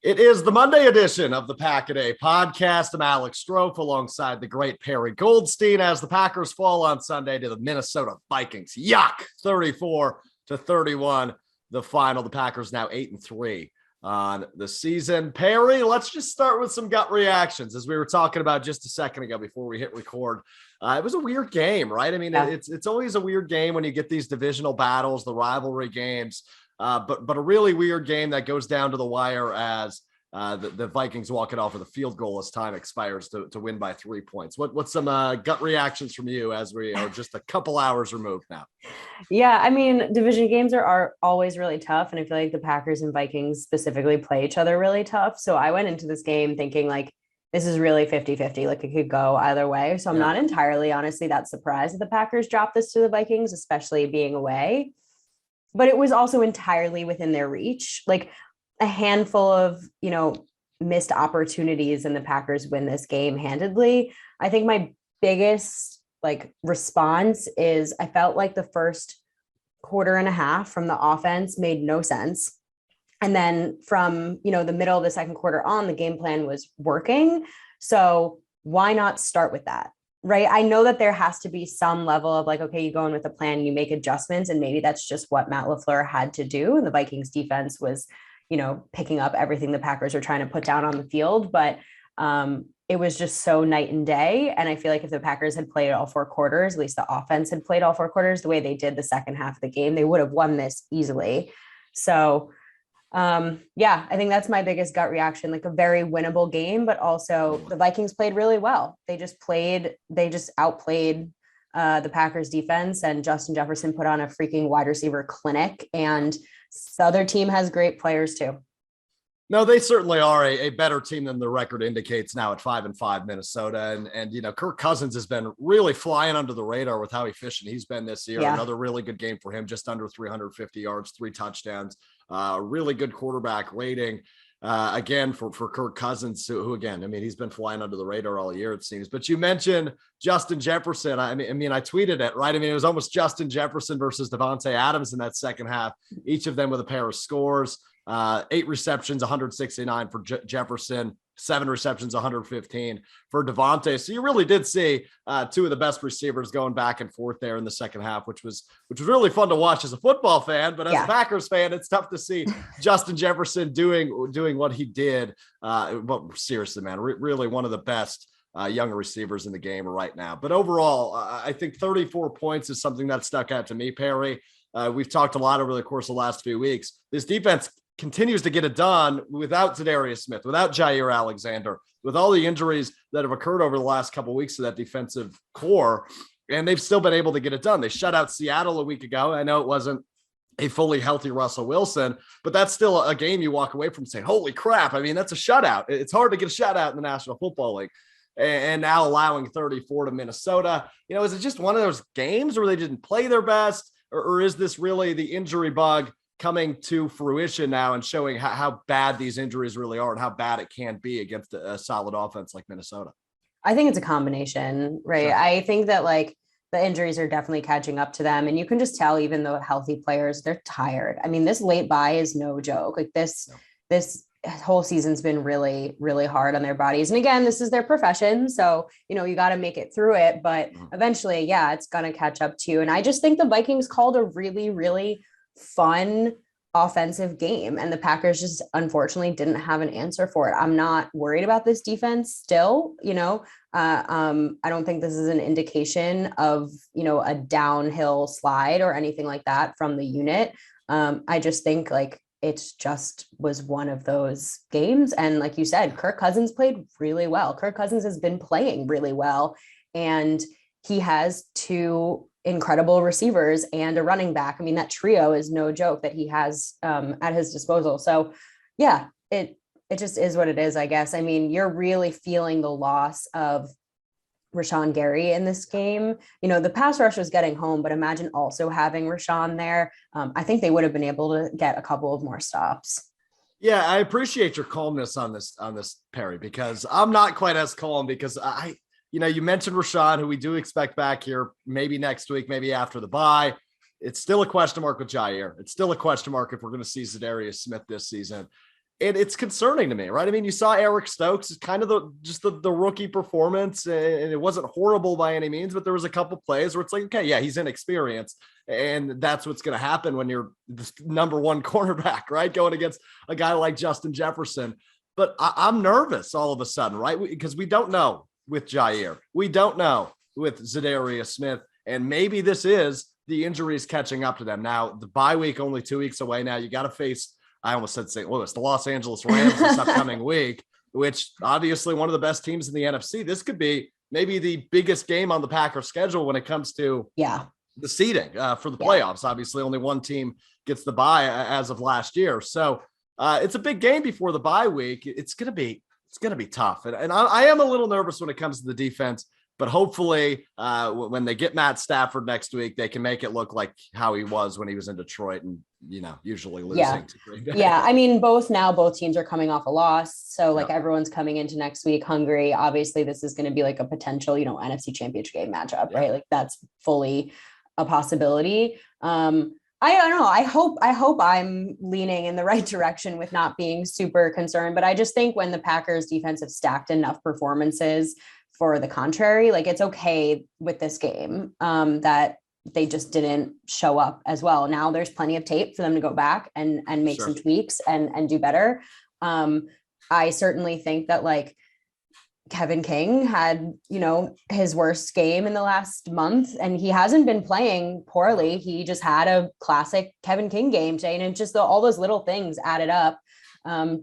It is the Monday edition of the Pack a Day podcast. I'm Alex Strouf alongside the great Perri Goldstein as the Packers fall on Sunday to the Minnesota Vikings. Yuck! 34-31, the final. The Packers now 8-3 on the season. Perri, let's just start with some gut reactions. As we were talking about just a second ago before we hit record, it was a weird game, right? I mean, it's always a weird game when you get these divisional battles, the rivalry games. But a really weird game that goes down to the wire as the Vikings walk it off with a field goal as time expires to win by 3 points. What's some gut reactions from you as we are just a couple hours removed now? Yeah, I mean, division games are always really tough. And I feel like the Packers and Vikings specifically play each other really tough. So I went into this game thinking like, this is really 50-50. Like it could go either way. So I'm not entirely, honestly, that surprised that the Packers dropped this to the Vikings, especially being away. But it was also entirely within their reach. Like a handful of, missed opportunities and the Packers win this game handedly. I think my biggest response is I felt like the first quarter and a half from the offense made no sense. And then from, the middle of the second quarter on, the game plan was working. So why not start with that? Right. I know that there has to be some level of okay, you go in with a plan, you make adjustments, and maybe that's just what Matt LaFleur had to do. And the Vikings defense was, picking up everything the Packers were trying to put down on the field. But it was just so night and day. And I feel like if the Packers had played all four quarters, at least the offense had played all four quarters the way they did the second half of the game, they would have won this easily. So I think that's my biggest gut reaction, like a very winnable game, but also the Vikings played really well. They just outplayed the Packers defense, and Justin Jefferson put on a freaking wide receiver clinic, and the other team has great players too. No, they certainly are a better team than the record indicates now at 5-5 Minnesota. And Kirk Cousins has been really flying under the radar with how efficient he's been this year. Yeah. Another really good game for him, just under 350 yards, 3 touchdowns, really good quarterback rating. Again, for Kirk Cousins, who again, I mean, he's been flying under the radar all year, it seems. But you mentioned Justin Jefferson. I mean, I tweeted it, right? I mean, it was almost Justin Jefferson versus Davante Adams in that second half, each of them with a pair of scores. 8 receptions, 169 for Jefferson, 7 receptions, 115 for Davante. So you really did see 2 of the best receivers going back and forth there in the second half, which was really fun to watch as a football fan. But as a Packers fan, it's tough to see Justin Jefferson doing what he did. But seriously, man, really one of the best younger receivers in the game right now. But overall, I think 34 points is something that stuck out to me, Perri. We've talked a lot over the course of the last few weeks. This defense continues to get it done without Zadarius Smith, without Jair Alexander, with all the injuries that have occurred over the last couple of weeks to that defensive core, and they've still been able to get it done. They shut out Seattle a week ago. I know it wasn't a fully healthy Russell Wilson, but that's still a game you walk away from saying, holy crap. I mean, that's a shutout. It's hard to get a shutout in the National Football League. And now allowing 34 to Minnesota. Is it just one of those games where they didn't play their best, or is this really the injury bug coming to fruition now and showing how bad these injuries really are and how bad it can be against a solid offense like Minnesota? I think it's a combination, right? Sure. I think that the injuries are definitely catching up to them. And you can just tell, even though healthy players, they're tired. I mean, this late bye is no joke. This whole season's been really, really hard on their bodies. And again, this is their profession. So, you got to make it through it, but eventually, it's going to catch up to you. And I just think the Vikings called a really, really fun offensive game, and the Packers just unfortunately didn't have an answer for it. I'm not worried about this defense still. I don't think this is an indication of a downhill slide or anything like that from the unit. I just think it just was one of those games, and like you said, Kirk Cousins played really well. Kirk Cousins has been playing really well, and he has 2 incredible receivers and a running back. I mean, that trio is no joke that he has at his disposal. So it just is what it is, I guess. I mean, you're really feeling the loss of Rashawn Gary in this game. The pass rush was getting home, but imagine also having Rashawn there. I think they would have been able to get a couple of more stops. Yeah, I appreciate your calmness on this, Perri, because I'm not quite as calm because you mentioned Rashawn, who we do expect back here, maybe next week, maybe after the bye. It's still a question mark with Jair. It's still a question mark if we're going to see Zadarius Smith this season. And it's concerning to me, right? I mean, you saw Eric Stokes is kind of the rookie performance, and it wasn't horrible by any means, but there was a couple plays where it's like, okay, yeah, he's inexperienced, and that's what's going to happen when you're the number one cornerback, right? Going against a guy like Justin Jefferson. But I'm nervous all of a sudden, right? Because we don't know with Jair. We don't know with Zadarius Smith, and maybe this is the injuries catching up to them. Now, the bye week only 2 weeks away now. You got to face, I almost said St. Louis, the Los Angeles Rams this upcoming week, which obviously one of the best teams in the NFC. This could be maybe the biggest game on the Packers schedule when it comes to the seeding for the playoffs. Obviously, only one team gets the bye as of last year. So it's a big game before the bye week. It's going to be tough. And I am a little nervous when it comes to the defense. But hopefully, when they get Matt Stafford next week, they can make it look like how he was when he was in Detroit and, usually losing to Green Bay. Yeah. I mean, both teams are coming off a loss. So everyone's coming into next week hungry. Obviously, this is going to be like a potential, NFC championship game matchup, right? Like that's fully a possibility. I don't know. I hope I'm leaning in the right direction with not being super concerned. But I just think when the Packers defense have stacked enough performances for the contrary, like it's okay with this game that they just didn't show up as well. Now there's plenty of tape for them to go back and make some tweaks and do better. I certainly think that like Kevin King had, his worst game in the last month, and he hasn't been playing poorly. He just had a classic Kevin King game today, and it's just all those little things added up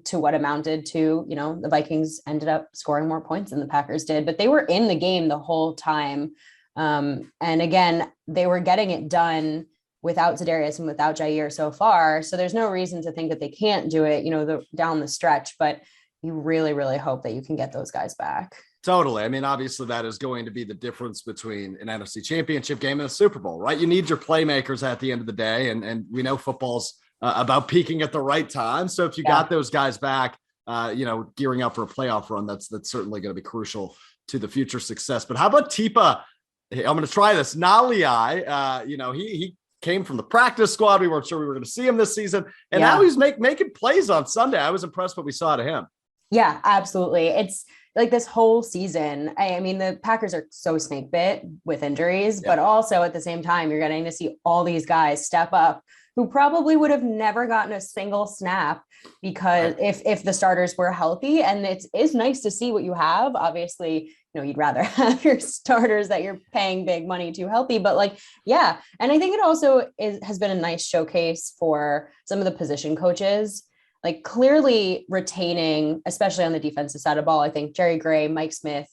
to what amounted to, the Vikings ended up scoring more points than the Packers did, but they were in the game the whole time. And again, they were getting it done without Zadarius and without Jair so far. So there's no reason to think that they can't do it, down the stretch, but you really, really hope that you can get those guys back. Totally. I mean, obviously that is going to be the difference between an NFC championship game and a Super Bowl, right? You need your playmakers at the end of the day. And we know football's about peaking at the right time. So if you got those guys back, gearing up for a playoff run, that's certainly going to be crucial to the future success. But how about Tipa? Hey, I'm going to try this. Naliai, he came from the practice squad. We weren't sure we were going to see him this season. And now he's making plays on Sunday. I was impressed what we saw to him. Yeah, absolutely. It's like this whole season. I mean, the Packers are so snake bit with injuries, but also at the same time, you're getting to see all these guys step up who probably would have never gotten a single snap because if the starters were healthy. And it is nice to see what you have. Obviously, you'd rather have your starters that you're paying big money to healthy, but and I think it also has been a nice showcase for some of the position coaches, like clearly retaining, especially on the defensive side of the ball. I think Jerry Gray, Mike Smith,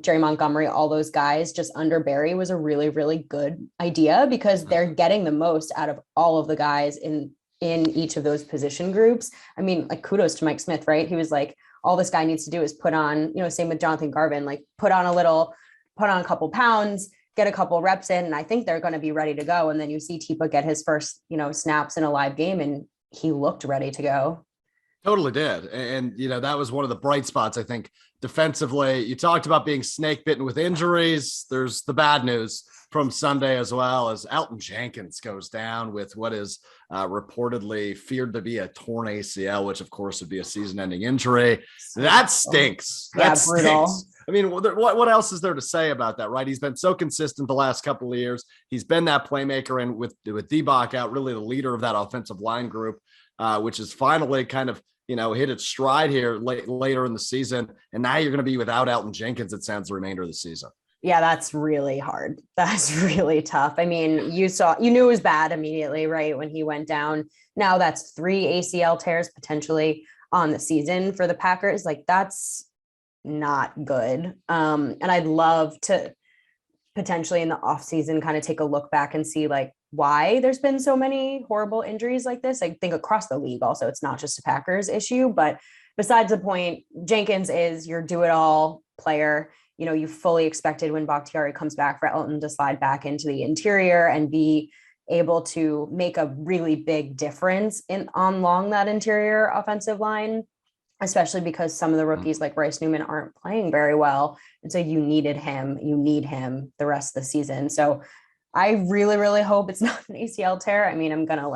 Jerry Montgomery, all those guys just under Barry was a really, really good idea because they're getting the most out of all of the guys in each of those position groups. I mean, like kudos to Mike Smith, right? He was like, all this guy needs to do is put on, same with Jonathan Garvin, like put on a couple pounds, get a couple reps in, and I think they're going to be ready to go. And then you see Tipa get his first, snaps in a live game, and he looked ready to go. Totally did. And, that was one of the bright spots, I think, defensively. You talked about being snake bitten with injuries. There's the bad news from Sunday as well, as Elgton Jenkins goes down with what is reportedly feared to be a torn ACL, which of course would be a season-ending injury. That stinks. That stinks. Brutal. I mean, what else is there to say about that, right? He's been so consistent the last couple of years. He's been that playmaker, and with D-Bach out, really the leader of that offensive line group, which is finally kind of, hit its stride here later in the season. And now you're going to be without Elgton Jenkins, it sounds, the remainder of the season. Yeah, that's really hard. That's really tough. I mean, you knew it was bad immediately, right? When he went down. Now that's 3 ACL tears potentially on the season for the Packers. Like that's not good. And I'd love to potentially in the off season kind of take a look back and see like why there's been so many horrible injuries like this. I think across the league also, it's not just a Packers issue, but besides the point, Jenkins is your do-it-all player. You fully expected when Bakhtiari comes back for Elgton to slide back into the interior and be able to make a really big difference along that interior offensive line, especially because some of the rookies like Bryce Newman aren't playing very well. And so you need him the rest of the season. So I really, really hope it's not an ACL tear. I mean, I'm going to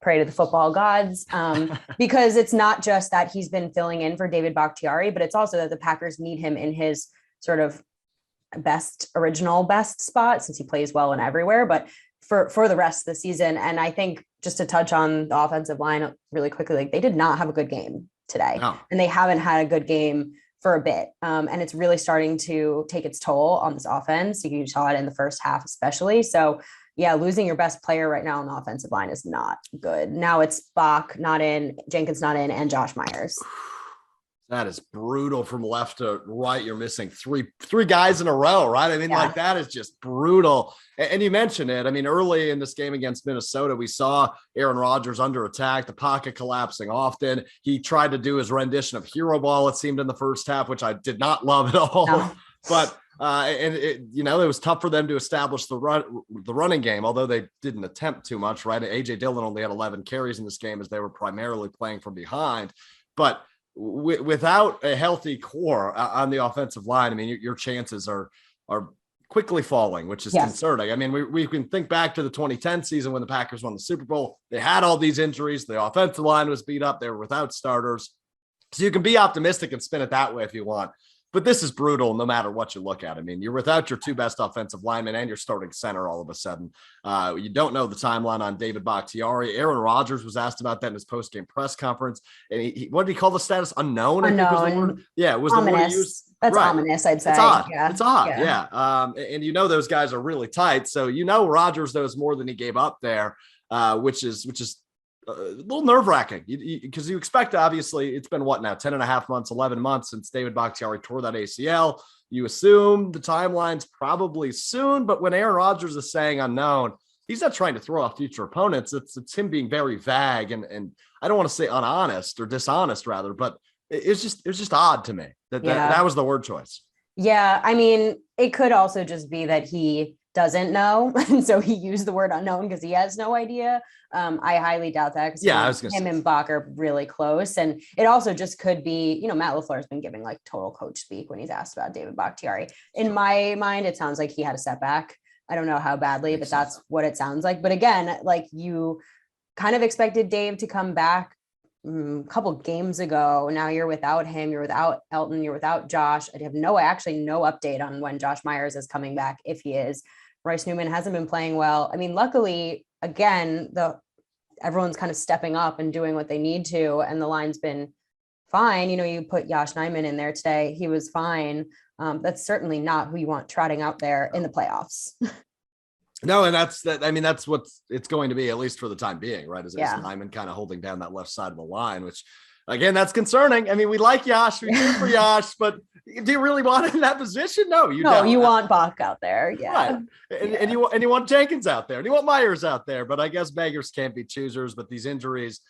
pray to the football gods, because it's not just that he's been filling in for David Bakhtiari, but it's also that the Packers need him in his sort of original best spot, since he plays well and everywhere, but for the rest of the season. And I think, just to touch on the offensive line really quickly, like, they did not have a good game today. No. And they haven't had a good game for a bit. And it's really starting to take its toll on this offense. You saw it in the first half, especially. So yeah, losing your best player right now on the offensive line is not good. Now it's Bach not in, Jenkins not in, and Josh Myers. That is brutal from left to right. You're missing three guys in a row, right? I mean, like, that is just brutal. And you mentioned it. I mean, early in this game against Minnesota, we saw Aaron Rodgers under attack, the pocket collapsing often. He tried to do his rendition of hero ball, it seemed, in the first half, which I did not love at all. No. But it was tough for them to establish the running game, although they didn't attempt too much, right? AJ Dillon only had 11 carries in this game, as they were primarily playing from behind. But without a healthy core on the offensive line, I mean, your chances are quickly falling, which is concerning. I mean, we can think back to the 2010 season when the Packers won the Super Bowl. They had all these injuries. The offensive line was beat up. They were without starters. So you can be optimistic and spin it that way if you want. But this is brutal no matter what you look at. I mean, you're without your two best offensive linemen and your starting center all of a sudden. You don't know the timeline on David Bakhtiari. Aaron Rodgers was asked about that in his postgame press conference. And he what did he call the status? Unknown, I think was the word. Yeah, it was ominous. The word he used. That's right. Ominous, I'd say. It's odd. Yeah. It's odd, yeah. And those guys are really tight. So Rodgers knows more than he gave up there, which is a little nerve-wracking because you expect, obviously, it's been 10 and a half months, 11 months since David Bakhtiari tore that ACL. You assume the timeline's probably soon, but when Aaron Rodgers is saying unknown, he's not trying to throw off future opponents. It's him being very vague and I don't want to say unhonest or dishonest rather, but it's just odd to me that was the word choice. Yeah. I mean, it could also just be that he doesn't know. And so he used the word unknown because he has no idea. I highly doubt that. Him and Bach are really close. And it also just could be, Matt LaFleur has been giving like total coach speak when he's asked about David Bakhtiari. In my mind, it sounds like he had a setback. I don't know how badly, but that's what it sounds like. But again, like, you kind of expected Dave to come back a couple games ago. Now you're without him, you're without Elgton, you're without Josh. I have no update on when Josh Myers is coming back, if he is. Royce Newman hasn't been playing well. I mean, luckily, again, everyone's kind of stepping up and doing what they need to, and the line's been fine. You put Josh Nijman in there today. He was fine. That's certainly not who you want trotting out there in the playoffs. No, and that's what it's going to be, at least for the time being, right? Is Nijman kind of holding down that left side of the line, which, again, that's concerning. I mean, we like Josh, we cheer for Josh, but do you really want him in that position? No, you don't. You want Bach out there, right? And you want Jenkins out there, and you want Myers out there. But I guess beggars can't be choosers. But these injuries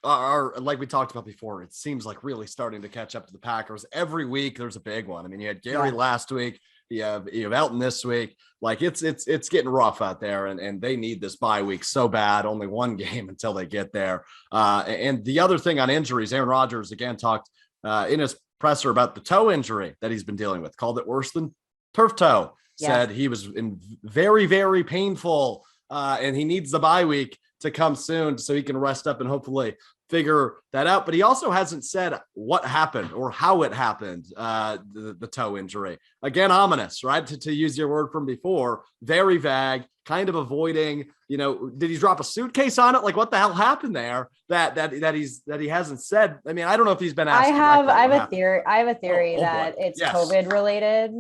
are, like we talked about before, it seems like really starting to catch up to the Packers. Every week there's a big one. I mean, you had Gary last week. You have Elgton this week. Like, it's getting rough out there, and they need this bye week so bad. Only one game until they get there. And the other thing on injuries, Aaron Rodgers again talked in his presser about the toe injury that he's been dealing with. Called it worse than turf toe. Said he was in very, very painful, and he needs the bye week to come soon so he can rest up and hopefully figure that out. But he also hasn't said what happened or how it happened, the toe injury. Again, ominous, right? To use your word from before, very vague, kind of avoiding, did he drop a suitcase on it? Like, what the hell happened there that he hasn't said? I mean, I don't know if he's been asked. I have a theory that it's COVID related,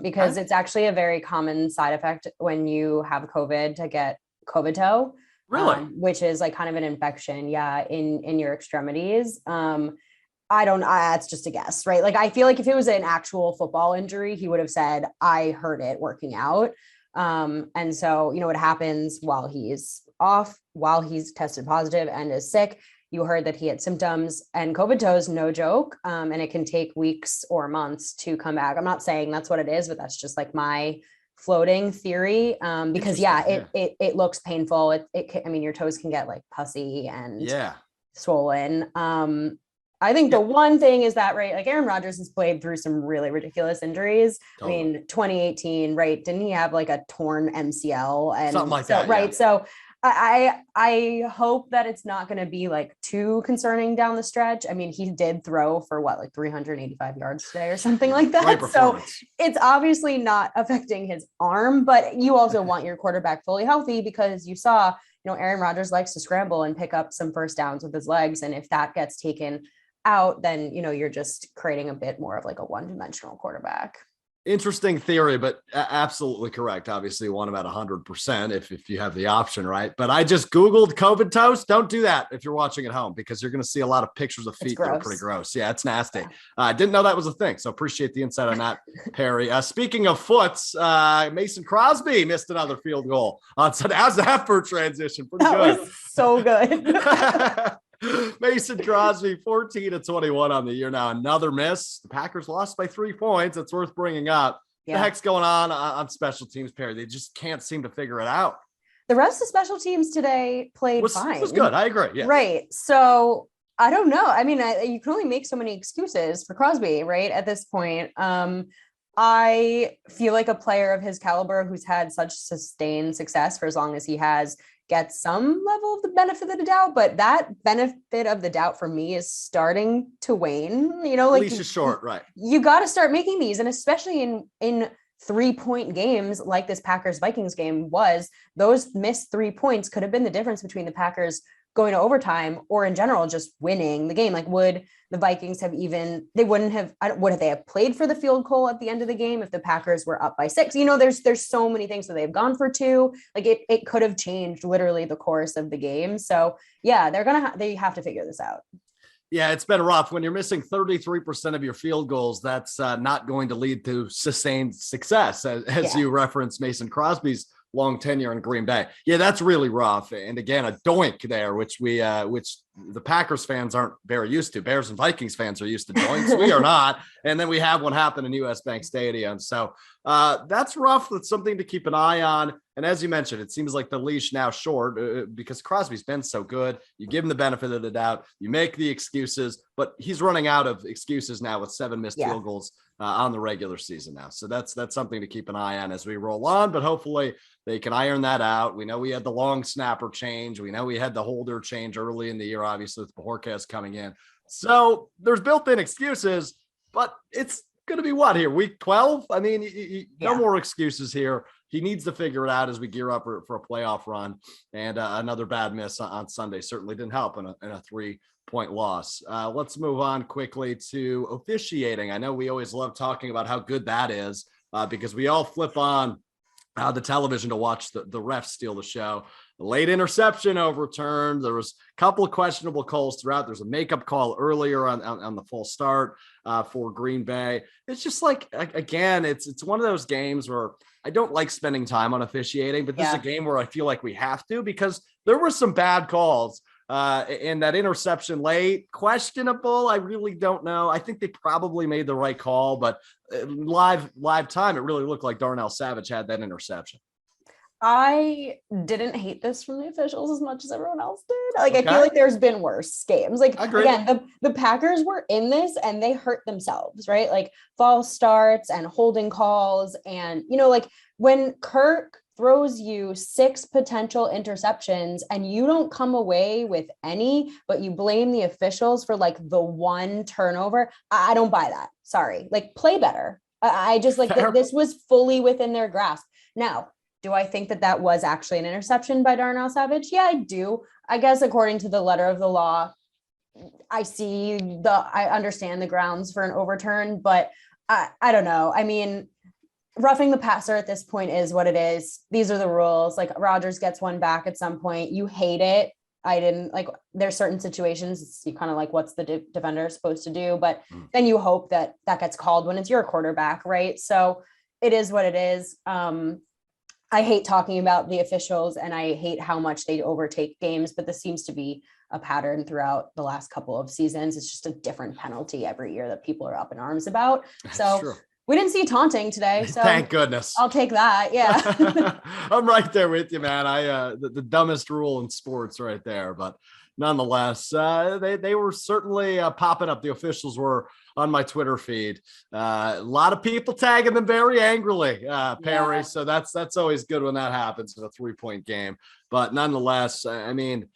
because it's actually a very common side effect when you have COVID to get COVID toe. Really? Which is like kind of an infection, in your extremities. That's just a guess, right? Like, I feel like if it was an actual football injury, he would have said, I hurt it working out. And so, what happens while he's off, while he's tested positive and is sick, you heard that he had symptoms, and COVID toe is no joke. And it can take weeks or months to come back. I'm not saying that's what it is, but that's just like my floating theory, because it looks painful. Your toes can get like pussy and swollen. I think the one thing is that, right, like, Aaron Rodgers has played through some really ridiculous injuries. Totally. I mean, 2018, right? Didn't he have like a torn MCL and something like that? Right. So I hope that it's not going to be like too concerning down the stretch. I mean, he did throw for what, like 385 yards today or something like that. So it's obviously not affecting his arm, but you also want your quarterback fully healthy because you saw, Aaron Rodgers likes to scramble and pick up some first downs with his legs. And if that gets taken out, then, you're just creating a bit more of like a one-dimensional quarterback. Interesting theory, but absolutely correct. Obviously, you want him at 100% if you have the option, right? But I just Googled COVID toast. Don't do that if you're watching at home because you're going to see a lot of pictures of feet that are pretty gross. Yeah, it's nasty. I didn't know that was a thing, so appreciate the insight on that, Perri. Speaking of foots, Mason Crosby missed another field goal on Sunday. How's that for a transition? Pretty good. Was so good. Mason Crosby, 14-21 on the year now. Another miss. The Packers lost by 3 points. It's worth bringing up. Yeah. The heck's going on special teams, Perri? They just can't seem to figure it out. The rest of special teams today played fine. It was good. I agree. Yeah. Right. So I don't know. I mean, you can only make so many excuses for Crosby, right? At this point, I feel like a player of his caliber who's had such sustained success for as long as he has gets some level of the benefit of the doubt, but that benefit of the doubt for me is starting to wane. Like leash is short, right? You got to start making these, and especially in 3-point games like this Packers Vikings game was, those missed 3 points could have been the difference between the Packers going to overtime or in general just winning the game. Like, would the Vikings have would they have played for the field goal at the end of the game if the Packers were up by 6? There's so many things that they've gone for 2. Like it could have changed literally the course of the game. So yeah, they have to figure this out. Yeah, it's been rough. When you're missing 33% of your field goals, that's not going to lead to sustained success, as you referenced Mason Crosby's long tenure in Green Bay. Yeah, that's really rough. And again, a doink there, which the Packers fans aren't very used to. Bears and Vikings fans are used to doinks. We are not. And then we have one happen in US Bank Stadium. So that's rough. That's something to keep an eye on. And as you mentioned, it seems like the leash now short because Crosby's been so good. You give him the benefit of the doubt. You make the excuses, but he's running out of excuses now with 7 missed field goals on the regular season now. So that's something to keep an eye on as we roll on, but hopefully they can iron that out. We know we had the long snapper change. We know we had the holder change early in the year, obviously with Bajorquez coming in. So there's built-in excuses, but it's going to be what here? Week 12? I mean, no more excuses here. He needs to figure it out as we gear up for a playoff run. And another bad miss on Sunday certainly didn't help in a 3-point loss. Let's move on quickly to officiating. I know we always love talking about how good that is because we all flip on the television to watch the refs steal the show. The late interception overturned. There was a couple of questionable calls throughout. There's a makeup call earlier on the full start for Green Bay. It's just like, again, it's one of those games where I don't like spending time on officiating, but this is a game where I feel like we have to because there were some bad calls. And that interception late, questionable. I really don't know. I think they probably made the right call, but live time, it really looked like Darnell Savage had that interception. I didn't hate this from the officials as much as everyone else did. Like, okay. I feel like there's been worse games. Like, again, the Packers were in this and they hurt themselves, right? Like false starts and holding calls. And, like when Kirk throws you 6 potential interceptions and you don't come away with any, but you blame the officials for like the one turnover. I don't buy that. Sorry. Like, play better. I just like this was fully within their grasp. Now, do I think that was actually an interception by Darnell Savage? Yeah, I do. I guess according to the letter of the law, I understand the grounds for an overturn, but I don't know. I mean, roughing the passer at this point is what it is. These are the rules. Like, Rodgers gets one back at some point. You hate it. I didn't like, there's certain situations you kind of like, what's the defender supposed to do? But then you hope that gets called when it's your quarterback, right? So it is what it is. I hate talking about the officials and I hate how much they overtake games, but this seems to be a pattern throughout the last couple of seasons. It's just a different penalty every year that people are up in arms about. So we didn't see taunting today. So thank goodness. I'll take that. Yeah. I'm right there with you, man. The dumbest rule in sports right there, but nonetheless, they were certainly popping up. The officials were on my Twitter feed. A lot of people tagging them very angrily, Perri. Yeah. So that's always good when that happens in a 3-point game. But nonetheless, I mean,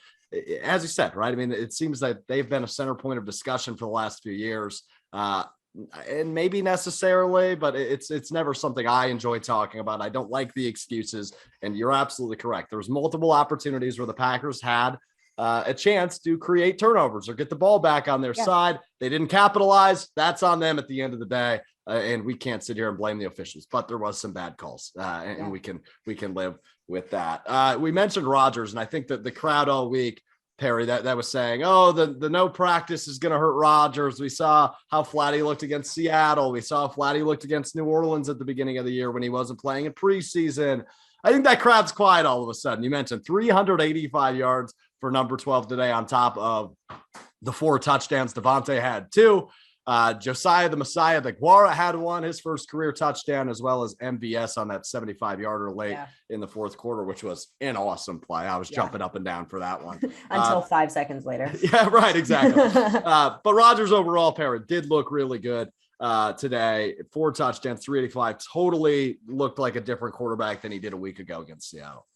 as you said, right? I mean, it seems that they've been a center point of discussion for the last few years. And maybe necessarily, but it's never something I enjoy talking about. I don't like the excuses, and you're absolutely correct. There's multiple opportunities where the Packers had a chance to create turnovers or get the ball back on their side. They didn't capitalize. That's on them at the end of the day, and we can't sit here and blame the officials. But there was some bad calls, and we can live with that. We mentioned Rodgers, and I think that the crowd all week, Perri, that was saying, oh, the no practice is going to hurt Rodgers. We saw how flat he looked against Seattle. We saw how flat he looked against New Orleans at the beginning of the year when he wasn't playing in preseason. I think that crowd's quiet all of a sudden. You mentioned 385 yards for number 12 today on top of the 4 touchdowns. Devontae had 2. Josiah the Messiah DeGuara had 1, his first career touchdown, as well as MVS on that 75-yarder late in the fourth quarter, which was an awesome play. I was jumping up and down for that one. Until 5 seconds later. Yeah, right, exactly. But Rodgers overall, Perri, did look really good today. 4 touchdowns, 385, totally looked like a different quarterback than he did a week ago against Seattle.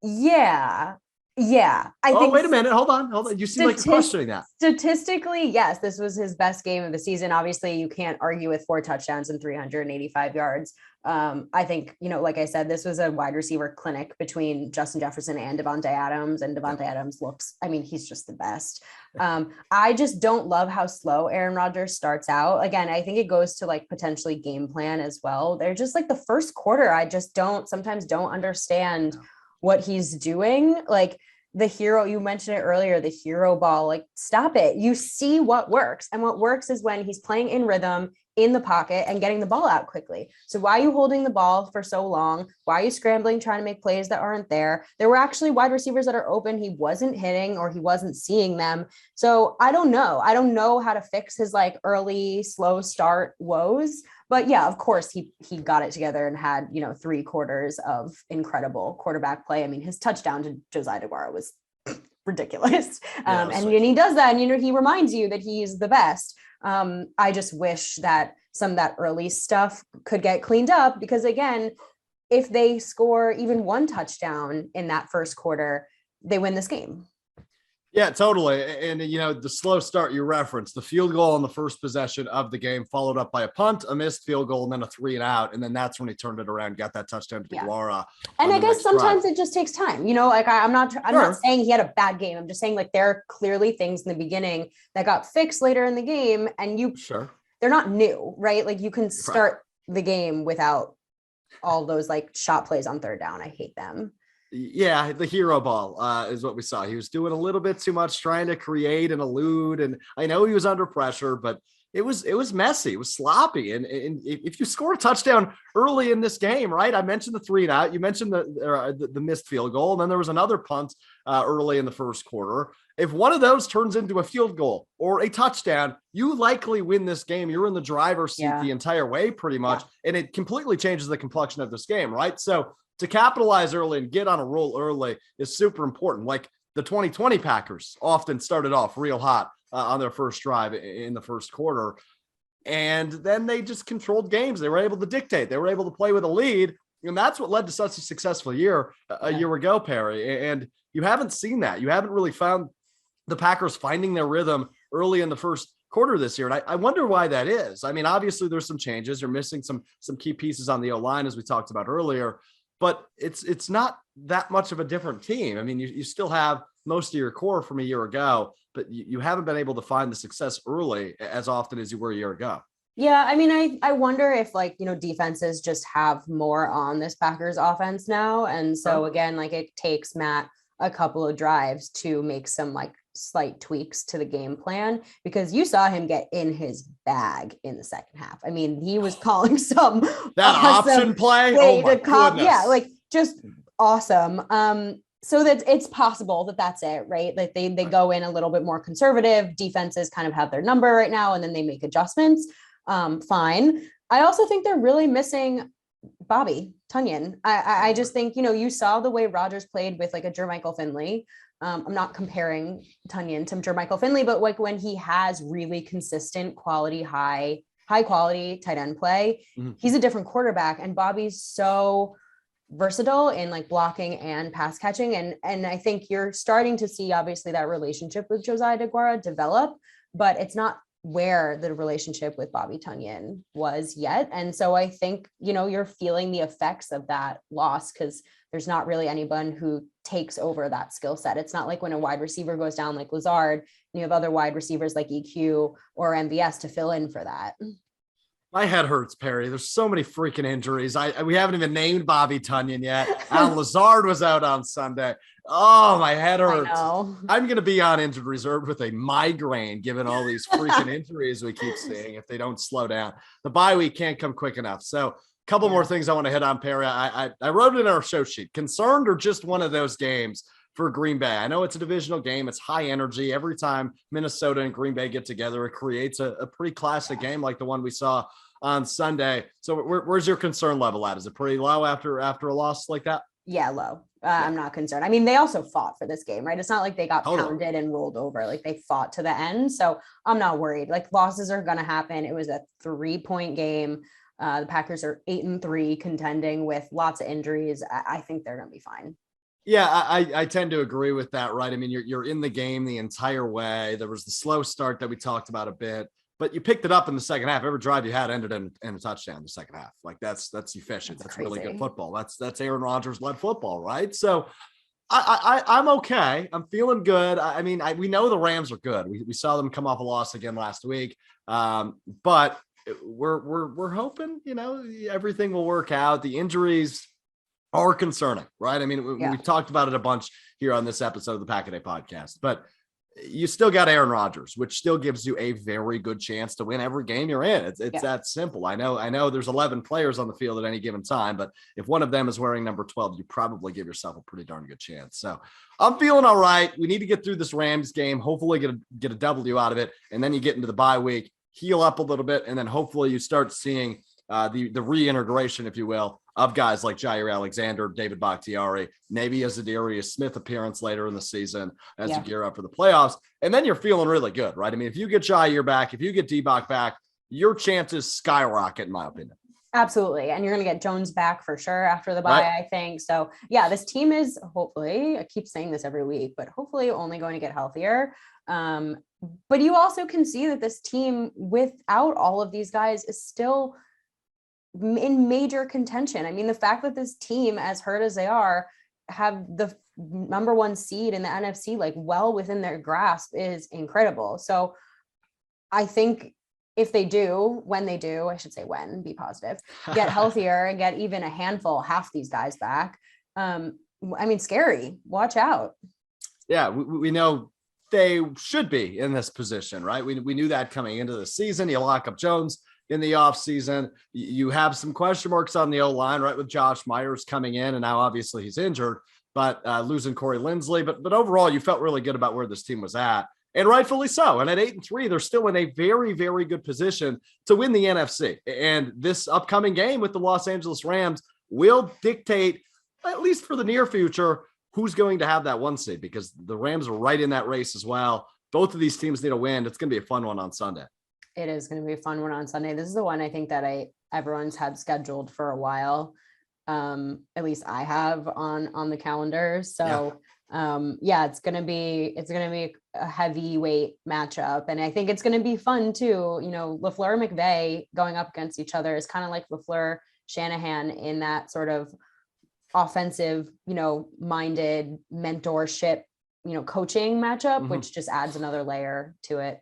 Yeah. I think. Wait a minute. Hold on. You seem like you're questioning that. Statistically, yes, this was his best game of the season. Obviously, you can't argue with 4 touchdowns and 385 yards. I think, like I said, this was a wide receiver clinic between Justin Jefferson and Devontae Adams, and Devontae Adams he's just the best. I just don't love how slow Aaron Rodgers starts out. Again, I think it goes to like potentially game plan as well. They're just like the first quarter. I just sometimes don't understand what he's doing. Like the hero, you mentioned it earlier, the hero ball, like stop it. You see what works. And what works is when he's playing in rhythm in the pocket and getting the ball out quickly. So why are you holding the ball for so long? Why are you scrambling, trying to make plays that aren't there? There were actually wide receivers that are open. He wasn't hitting, or he wasn't seeing them. So I don't know how to fix his like early slow start woes. But yeah, of course he got it together and had, 3 quarters of incredible quarterback play. I mean, his touchdown to Josiah DeGuara was ridiculous. And he does that, and, he reminds you that he's the best. I just wish that some of that early stuff could get cleaned up, because again, if they score even 1 touchdown in that first quarter, they win this game. Yeah, totally. And, the slow start you referenced, the field goal on the first possession of the game, followed up by a punt, a missed field goal, and then a 3 and out. And then that's when he turned it around, got that touchdown to DeGuara. And I guess sometimes it just takes time. Like I'm not saying he had a bad game. I'm just saying like there are clearly things in the beginning that got fixed later in the game, and they're not new, right? Like you can start the game without all those like shot plays on third down. I hate them. Yeah, the hero ball is what we saw. He was doing a little bit too much, trying to create and elude. And I know he was under pressure, but it was messy. It was sloppy. And if you score a touchdown early in this game, right? I mentioned the 3 and out. You mentioned the missed field goal. And then there was another punt early in the first quarter. If one of those turns into a field goal or a touchdown, you likely win this game. You're in the driver's seat the entire way pretty much. And it completely changes the complexion of this game, right? So to capitalize early and get on a roll early is super important. Like the 2020 Packers often started off real hot on their first drive in the first quarter. And then they just controlled games. They were able to dictate. They were able to play with a lead. And that's what led to such a successful year a year ago, Perri. And you haven't seen that. You haven't really found the Packers finding their rhythm early in the first quarter this year. And I wonder why that is. I mean, obviously there's some changes. You're missing some key pieces on the O-line, as we talked about earlier. But it's not that much of a different team. I mean, you still have most of your core from a year ago, but you haven't been able to find the success early as often as you were a year ago. Yeah, I mean, I wonder if defenses just have more on this Packers offense now. And so again, like it takes Matt a couple of drives to make some like slight tweaks to the game plan, because you saw him get in his bag in the second half. I mean, he was calling some option play. Oh my goodness. Yeah, like just awesome. So that it's possible that's it, right? Like they go in a little bit more conservative. Defenses kind of have their number right now, and then they make adjustments. Fine. I also think they're really missing Bobby Tunyon. I just think, you saw the way Rodgers played with like a Jermichael Finley. I'm not comparing Tunyon to Jermichael Finley, but like when he has really consistent quality, high quality tight end play, he's a different quarterback. And Bobby's so versatile in like blocking and pass catching. And I think you're starting to see obviously that relationship with Josiah DeGuara develop, but it's not where the relationship with Bobby Tunyon was yet. And so I think, you're feeling the effects of that loss because there's not really anyone who takes over that skill set. It's not like when a wide receiver goes down like Lazard, and you have other wide receivers like EQ or MVS to fill in for that. My head hurts, Perry. There's so many freaking injuries. We haven't even named Bobby Tunyon yet. Alan Lazard was out on Sunday. Oh, my head hurts. I'm going to be on injured reserve with a migraine, given all these freaking injuries we keep seeing if they don't slow down. The bye week can't come quick enough. So a couple more things I want to hit on, Perry. I wrote it in our show sheet. Concerned or just one of those games for Green Bay? I know it's a divisional game. It's high energy. Every time Minnesota and Green Bay get together, it creates a pretty classic game like the one we saw on Sunday. So where's your concern level at? Is it pretty low after a loss like that? Yeah, low. I'm not concerned. I mean, they also fought for this game, right? It's not like they got pounded and rolled over. Like they fought to the end. So I'm not worried. Like losses are going to happen. It was a 3-point game. The Packers are 8-3 contending with lots of injuries. I think they're going to be fine. Yeah, I tend to agree with that, right? I mean, you're in the game the entire way. There was the slow start that we talked about a bit, but you picked it up in the second half. Every drive you had ended in a touchdown in the second half. Like that's efficient. That's really good football. That's Aaron Rodgers led football, right? So I'm okay. I'm feeling good. I mean, we know the Rams are good. We saw them come off a loss again last week, but we're hoping everything will work out. The injuries are concerning, right? I mean, we talked about it a bunch here on this episode of the Pack a Day podcast, but you still got Aaron Rodgers, which still gives you a very good chance to win every game you're in. It's that simple. I know there's 11 players on the field at any given time, but if one of them is wearing number 12, you probably give yourself a pretty darn good chance. So I'm feeling all right. We need to get through this Rams game, hopefully get a W out of it. And then you get into the bye week, heal up a little bit. And then hopefully you start seeing the reintegration, if you will, of guys like Jair Alexander, David Bakhtiari, maybe a Zadarius Smith appearance later in the season as you gear up for the playoffs. And then you're feeling really good, right? I mean, if you get Jair back, if you get D-Bach back, your chances skyrocket, in my opinion. Absolutely. And you're going to get Jones back for sure after the bye, I think. So yeah, this team is hopefully, I keep saying this every week, but hopefully only going to get healthier. But you also can see that this team without all of these guys is still in major contention. I mean, the fact that this team, as hurt as they are, have the number 1 seed in the NFC like well within their grasp is incredible. So I think if they do, when they do, I should say when, be positive, get healthier and get even a handful, half these guys back. I mean, scary. Watch out. Yeah, we know they should be in this position, right? We knew that coming into the season. You lock up Jones in the offseason. You have some question marks on the O-line, right, with Josh Myers coming in, and now obviously he's injured, but losing Corey Linsley. But overall, you felt really good about where this team was at, and rightfully so. And at 8-3, they're still in a very, very good position to win the NFC. And this upcoming game with the Los Angeles Rams will dictate, at least for the near future, who's going to have that 1 seed, because the Rams are right in that race as well. Both of these teams need a win. It's going to be a fun one on Sunday. It is going to be a fun one on Sunday. This is the one I think that everyone's had scheduled for a while. At least I have on the calendar. So it's going to be a heavyweight matchup. And I think it's going to be fun too. LaFleur and McVay going up against each other is kind of like LaFleur Shanahan in that sort of offensive, minded mentorship, coaching matchup, which just adds another layer to it.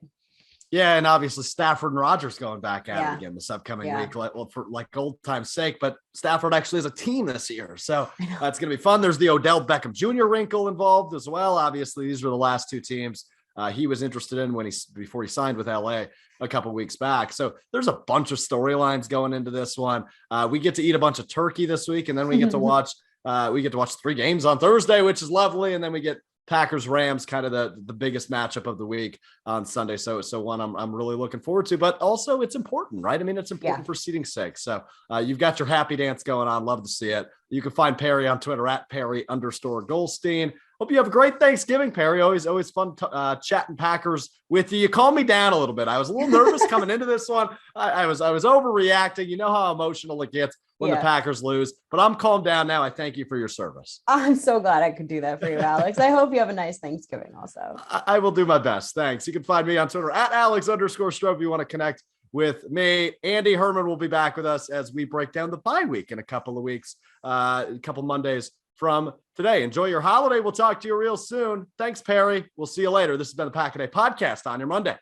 Yeah, and obviously Stafford and Rodgers going back at it again this upcoming week, for old time's sake. But Stafford actually is a team this year, so it's going to be fun. There's the Odell Beckham Jr. wrinkle involved as well. Obviously, these were the last 2 teams he was interested in before he signed with LA a couple weeks back. So there's a bunch of storylines going into this one. We get to eat a bunch of turkey this week, and then we get to watch 3 games on Thursday, which is lovely, and then we get Packers Rams, kind of the biggest matchup of the week on Sunday. So one I'm really looking forward to, but also it's important, right? I mean, it's important for seeding's sake. So you've got your happy dance going on. Love to see it. You can find Perri on Twitter at Perri_Goldstein. Hope you have a great Thanksgiving, Perri. Always fun chatting Packers with you. You calmed me down a little bit. I was a little nervous coming into this one. I was overreacting. You know how emotional it gets when the Packers lose, but I'm calmed down now. I thank you for your service. I'm so glad I could do that for you, Alex. I hope you have a nice Thanksgiving also. I will do my best. Thanks. You can find me on Twitter at Alex_Strouf if you want to connect with me. Andy Herman will be back with us as we break down the bye week in a couple of weeks, a couple Mondays from today. Enjoy your holiday. We'll talk to you real soon. Thanks, Perri. We'll see you later. This has been the Pack a Day podcast on your Monday.